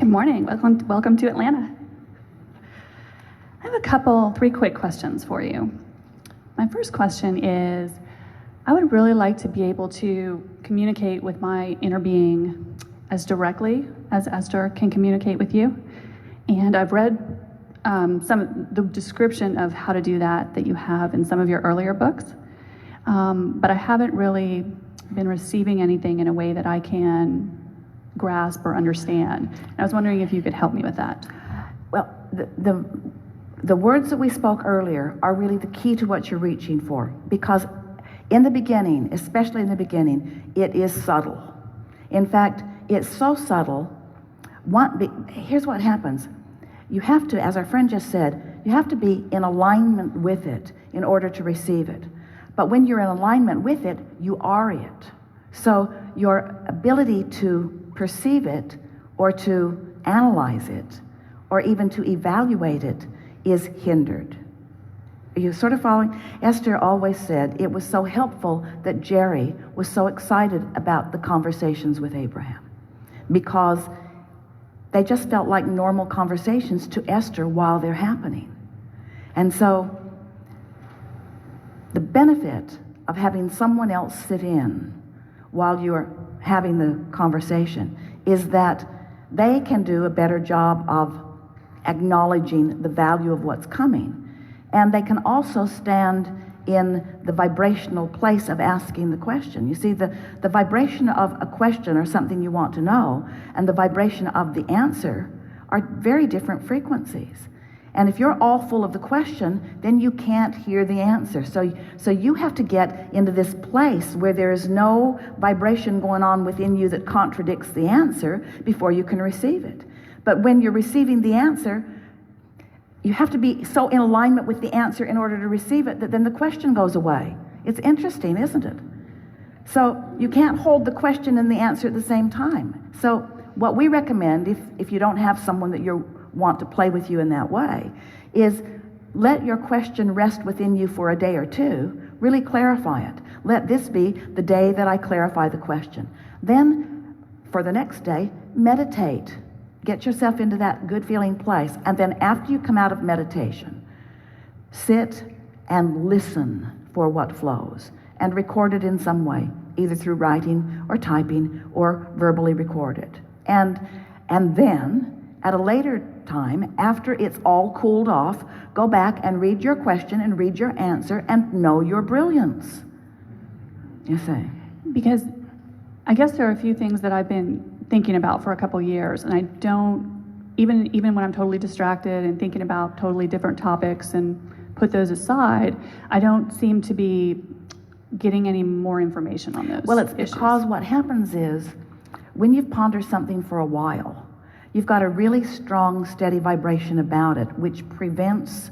Good morning. Welcome to Atlanta. I have three quick questions for you. My first question is, I would really like to be able to communicate with my inner being as directly as Esther can communicate with you. And I've read some of the description of how to do that you have in some of your earlier books, but I haven't really been receiving anything in a way that I can grasp or understand. And I was wondering if you could help me with that. Well, the words that we spoke earlier are really the key to what you're reaching for, because in the beginning, especially in the beginning, it is subtle. In fact, it's so subtle. Here's what happens. You have to, as our friend just said, you have to be in alignment with it in order to receive it. But when you're in alignment with it, you are it. So your ability to perceive it or to analyze it or even to evaluate it is hindered. Are you sort of following? Esther always said it was so helpful that Jerry was so excited about the conversations with Abraham, because they just felt like normal conversations to Esther while they're happening. And so the benefit of having someone else sit in while you're having the conversation is that they can do a better job of acknowledging the value of what's coming. And they can also stand in the vibrational place of asking the question. You see, the vibration of a question or something you want to know and the vibration of the answer are very different frequencies. And if you're all full of the question, then you can't hear the answer. So you have to get into this place where there is no vibration going on within you that contradicts the answer before you can receive it. But when you're receiving the answer, you have to be so in alignment with the answer in order to receive it that then the question goes away. It's interesting, isn't it? So you can't hold the question and the answer at the same time. So what we recommend, if you don't have someone that you want to play with you in that way, is let your question rest within you for a day or two. Really clarify it. Let this be the day that I clarify the question. Then for the next day, meditate. Get yourself into that good feeling place. And then after you come out of meditation, sit and listen for what flows and record it in some way, either through writing or typing or verbally record it. And then at a later time, after it's all cooled off, go back and read your question and read your answer and know your brilliance. You see? Because I guess there are a few things that I've been thinking about for a couple years, and I don't, even when I'm totally distracted and thinking about totally different topics and put those aside, I don't seem to be getting any more information on those. Well, it's issues. Because what happens is when you've pondered something for a while, you've got a really strong, steady vibration about it, which prevents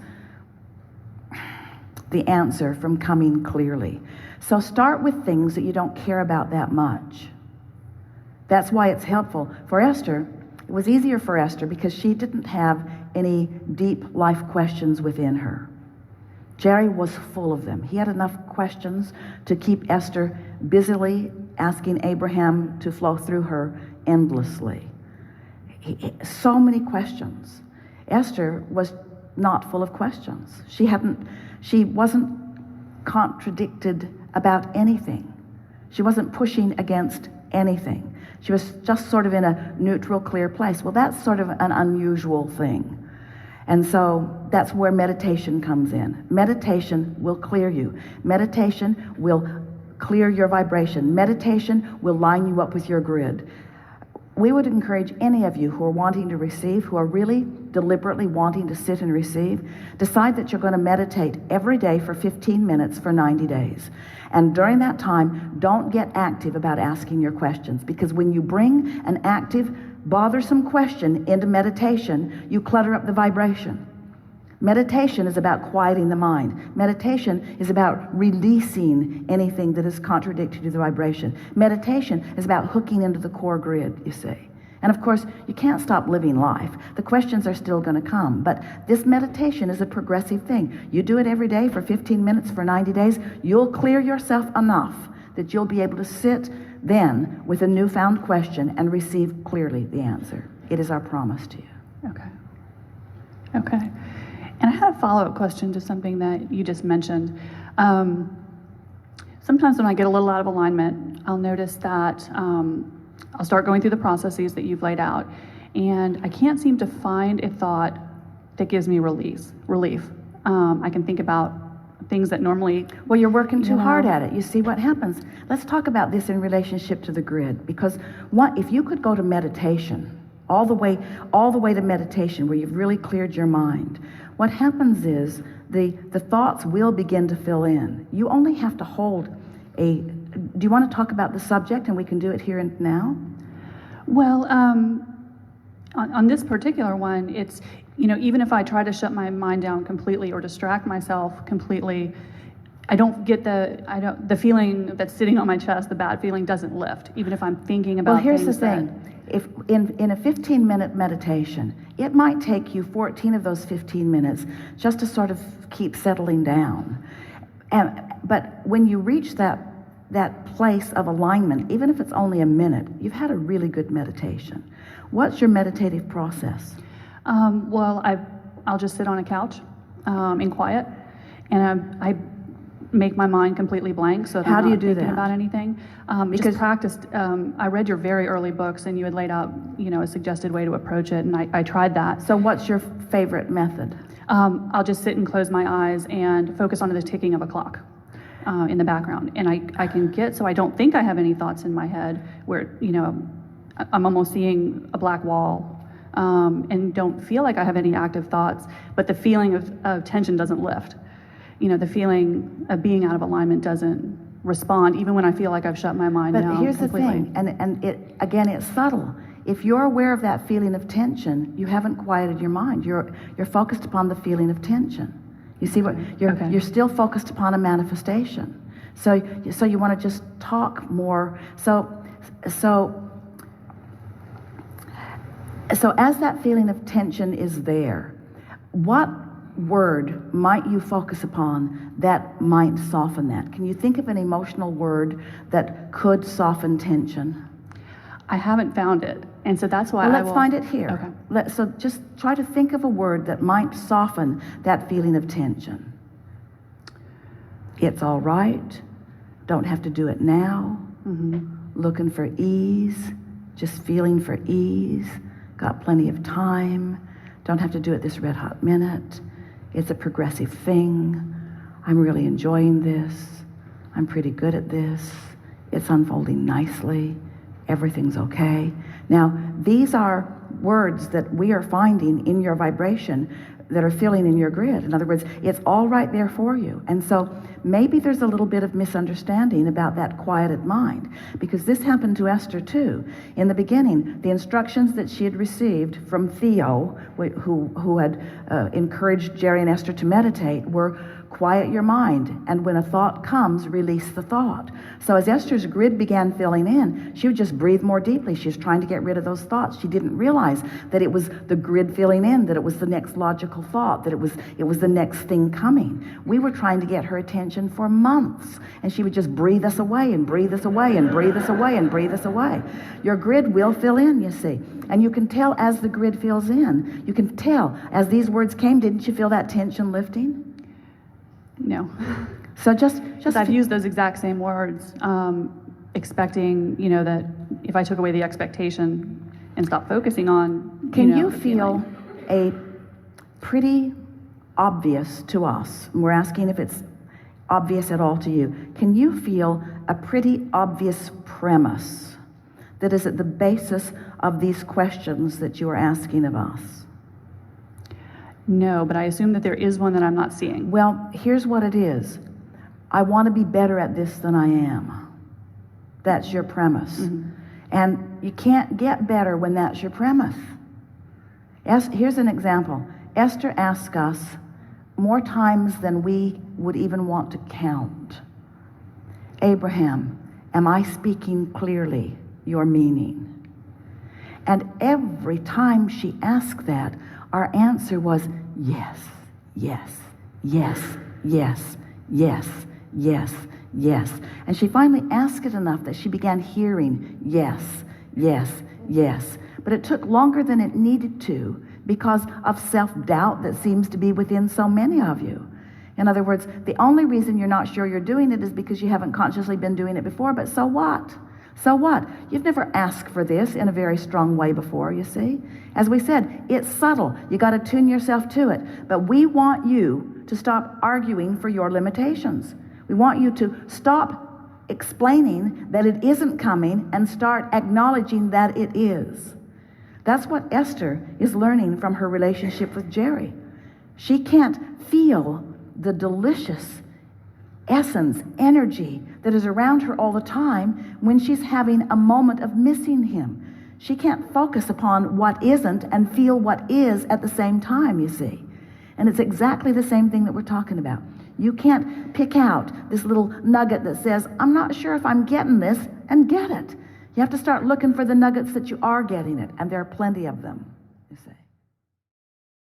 the answer from coming clearly. So start with things that you don't care about that much. That's why it's helpful. For Esther, it was easier for Esther because she didn't have any deep life questions within her. Jerry was full of them. He had enough questions to keep Esther busily asking Abraham to flow through her endlessly. So many questions. Esther was not full of questions. She wasn't contradicted about anything. She wasn't pushing against anything. She was just sort of in a neutral, clear place. Well, that's sort of an unusual thing. And so that's where meditation comes in. Meditation will clear you. Meditation will clear your vibration. Meditation will line you up with your grid. We would encourage any of you who are wanting to receive, who are really deliberately wanting to sit and receive, decide that you're going to meditate every day for 15 minutes for 90 days. And during that time, don't get active about asking your questions, because when you bring an active, bothersome question into meditation, you clutter up the vibration. Meditation is about quieting the mind. Meditation is about releasing anything that is contradictory to the vibration. Meditation is about hooking into the core grid, you see. And of course, you can't stop living life. The questions are still going to come. But this meditation is a progressive thing. You do it every day for 15 minutes for 90 days. You'll clear yourself enough that you'll be able to sit then with a newfound question and receive clearly the answer. It is our promise to you. Okay. Okay. And I had a follow-up question to something that you just mentioned. Sometimes when I get a little out of alignment, I'll notice that I'll start going through the processes that you've laid out, and I can't seem to find a thought that gives me relief. I can think about things that normally... Well, you're working too hard at it. You see what happens. Let's talk about this in relationship to the grid, because if you could go to meditation, all the way to meditation where you've really cleared your mind, what happens is the thoughts will begin to fill in. You only have to hold do you want to talk about the subject, and we can do it here and now? Well, on this particular one, it's, even if I try to shut my mind down completely or distract myself completely, I don't get the feeling that's sitting on my chest, the bad feeling doesn't lift, even if I'm thinking about Well, here's the things thing. If in a 15-minute meditation, it might take you 14 of those 15 minutes just to sort of keep settling down. But when you reach that place of alignment, even if it's only a minute, you've had a really good meditation. What's your meditative process? Well, I'll just sit on a couch in quiet, and I make my mind completely blank so that How I'm do you not do thinking that? about anything. Because- Just practiced. I read your very early books, and you had laid out, a suggested way to approach it, and I tried that. So what's your favorite method? I'll just sit and close my eyes and focus on the ticking of a clock in the background, and I can get so I don't think I have any thoughts in my head where I'm almost seeing a black wall, and don't feel like I have any active thoughts, but the feeling of tension doesn't lift. The feeling of being out of alignment doesn't respond, even when I feel like I've shut my mind down But here's completely. the thing, and it's subtle. If you're aware of that feeling of tension, you haven't quieted your mind. You're focused upon the feeling of tension. You see what you're still focused upon a manifestation. So you want to just talk more. So as that feeling of tension is there, what word might you focus upon that might soften that? Can you think of an emotional word that could soften tension? I haven't found it, and so that's why Well, let's find it here. Okay. So just try to think of a word that might soften that feeling of tension. It's all right. Don't have to do it now. Looking for ease. Just feeling for ease. Got plenty of time. Don't have to do it this red hot minute. It's a progressive thing. I'm really enjoying this. I'm pretty good at this. It's unfolding nicely. Everything's okay. Now, these are words that we are finding in your vibration that are filling in your grid. In other words, it's all right there for you. And so maybe there's a little bit of misunderstanding about that quieted mind, because this happened to Esther too. In the beginning, the instructions that she had received from Theo, who had encouraged Jerry and Esther to meditate, were quiet your mind, and when a thought comes, release the thought. So as Esther's grid began filling in, she would just breathe more deeply. She was trying to get rid of those thoughts. She didn't realize that it was the grid filling in, that it was the next logical thought, that it was the next thing coming. We were trying to get her attention for months, and she would just breathe us away and breathe us away and breathe us away and breathe us away. Your grid will fill in, you see, and you can tell as the grid fills in. You can tell as these words came. Didn't you feel that tension lifting? No. So just I've used those exact same words, expecting, that if I took away the expectation and stopped focusing on, Can you the feel feeling. a pretty obvious to us, and we're asking if it's obvious at all to you, can you feel a pretty obvious premise that is at the basis of these questions that you are asking of us? No, but I assume that there is one that I'm not seeing. Well, here's what it is. I want to be better at this than I am. That's your premise. And you can't get better when that's your premise. Here's an example. Esther asked us more times than we would even want to count. Abraham, am I speaking clearly your meaning? And every time she asked that, our answer was yes, yes, yes, yes, yes, yes, yes. And she finally asked it enough that she began hearing yes, yes, yes. But it took longer than it needed to because of self-doubt that seems to be within so many of you. In other words, the only reason you're not sure you're doing it is because you haven't consciously been doing it before, but so what? So what? You've never asked for this in a very strong way before, you see. As we said, it's subtle. You got to tune yourself to it. But we want you to stop arguing for your limitations. We want you to stop explaining that it isn't coming and start acknowledging that it is. That's what Esther is learning from her relationship with Jerry. She can't feel the delicious essence, energy that is around her all the time when she's having a moment of missing him. She can't focus upon what isn't and feel what is at the same time, you see. And it's exactly the same thing that we're talking about. You can't pick out this little nugget that says, I'm not sure if I'm getting this, and get it. You have to start looking for the nuggets that you are getting it, and there are plenty of them, you see.